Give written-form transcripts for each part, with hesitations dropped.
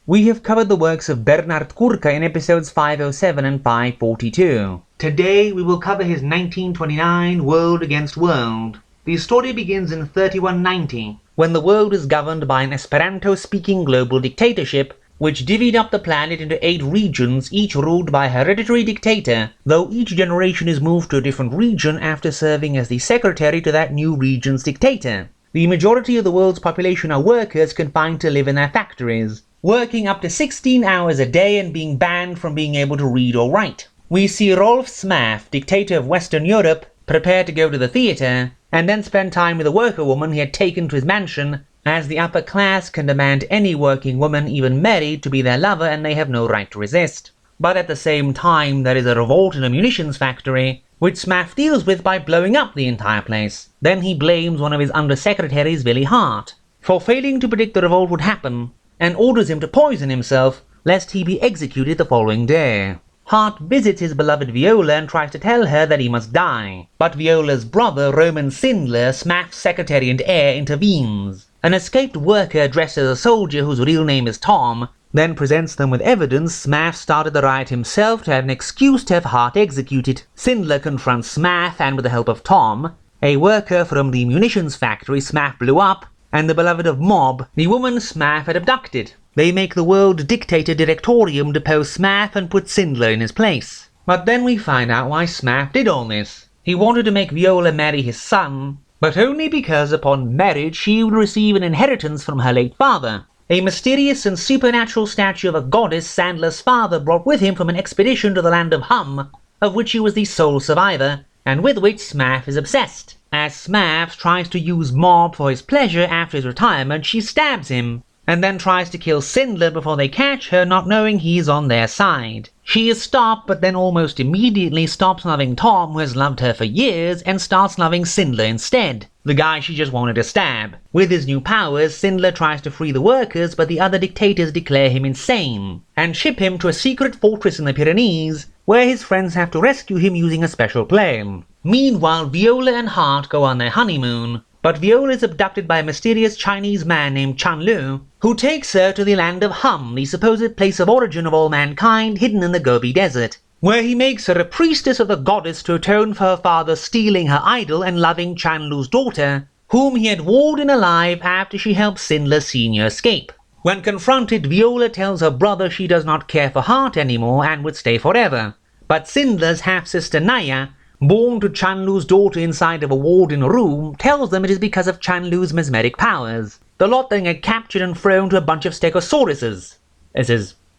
We have covered the works of Bernard Kurka in episodes 507 and 542. Today we will cover his 1929 World Against World. The story begins in 3190, when the world is governed by an Esperanto-speaking global dictatorship, which divvied up the planet into 8 regions, each ruled by a hereditary dictator, though each generation is moved to a different region after serving as the secretary to that new region's dictator. The majority of the world's population are workers confined to live in their factories, working up to 16 hours a day and being banned from being able to read or write. We see Rolf Smaff, dictator of Western Europe, prepare to go to the theatre, and then spend time with a worker woman he had taken to his mansion, as the upper class can demand any working woman, even married, to be their lover, and they have no right to resist. But at the same time, there is a revolt in a munitions factory, which Smaff deals with by blowing up the entire place. Then he blames one of his undersecretaries, Willy Hart, for failing to predict the revolt would happen, and orders him to poison himself, lest he be executed the following day. Hart visits his beloved Viola and tries to tell her that he must die, but Viola's brother, Roman Sindler, Smaff's secretary and heir, intervenes. An escaped worker dressed as a soldier whose real name is Tom then presents them with evidence Smaff started the riot himself to have an excuse to have Hart executed. Sindler confronts Smaff, and with the help of Tom, a worker from the munitions factory Smaff blew up, and the beloved of Mob, the woman Smaff had abducted. They make the world dictator Directorium depose Smaff and put Sindler in his place. But then we find out why Smaff did all this. He wanted to make Viola marry his son, but only because upon marriage she would receive an inheritance from her late father, a mysterious and supernatural statue of a goddess Sandler's father brought with him from an expedition to the land of Hum, of which he was the sole survivor, and with which Smaff is obsessed. As Smaff tries to use Mob for his pleasure after his retirement, she stabs him, and then tries to kill Sindler before they catch her, not knowing he's on their side. She is stopped, but then almost immediately stops loving Tom, who has loved her for years, and starts loving Sindler instead, the guy she just wanted to stab. With his new powers, Sindler tries to free the workers, but the other dictators declare him insane, and ship him to a secret fortress in the Pyrenees, where his friends have to rescue him using a special plane. Meanwhile, Viola and Hart go on their honeymoon, but Viola is abducted by a mysterious Chinese man named Chan Lu, who takes her to the land of Hum, the supposed place of origin of all mankind hidden in the Gobi desert, where he makes her a priestess of the goddess to atone for her father stealing her idol and loving Chan Lu's daughter, whom he had walled in alive after she helped Sindler Sr. escape. When confronted, Viola tells her brother she does not care for Hart anymore and would stay forever, but Sindler's half-sister Naya, born to Chan Lu's daughter inside of a walled-in room, tells them it is because of Chan Lu's mesmeric powers. The lot then get captured and thrown to a bunch of stegosauruses,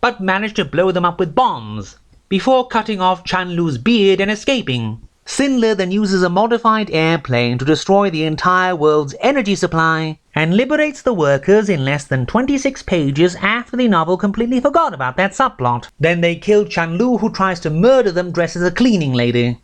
but manage to blow them up with bombs, before cutting off Chan Lu's beard and escaping. Sindler then uses a modified airplane to destroy the entire world's energy supply, and liberates the workers in less than 26 pages after the novel completely forgot about that subplot. Then they kill Chan Lu, who tries to murder them dressed as a cleaning lady.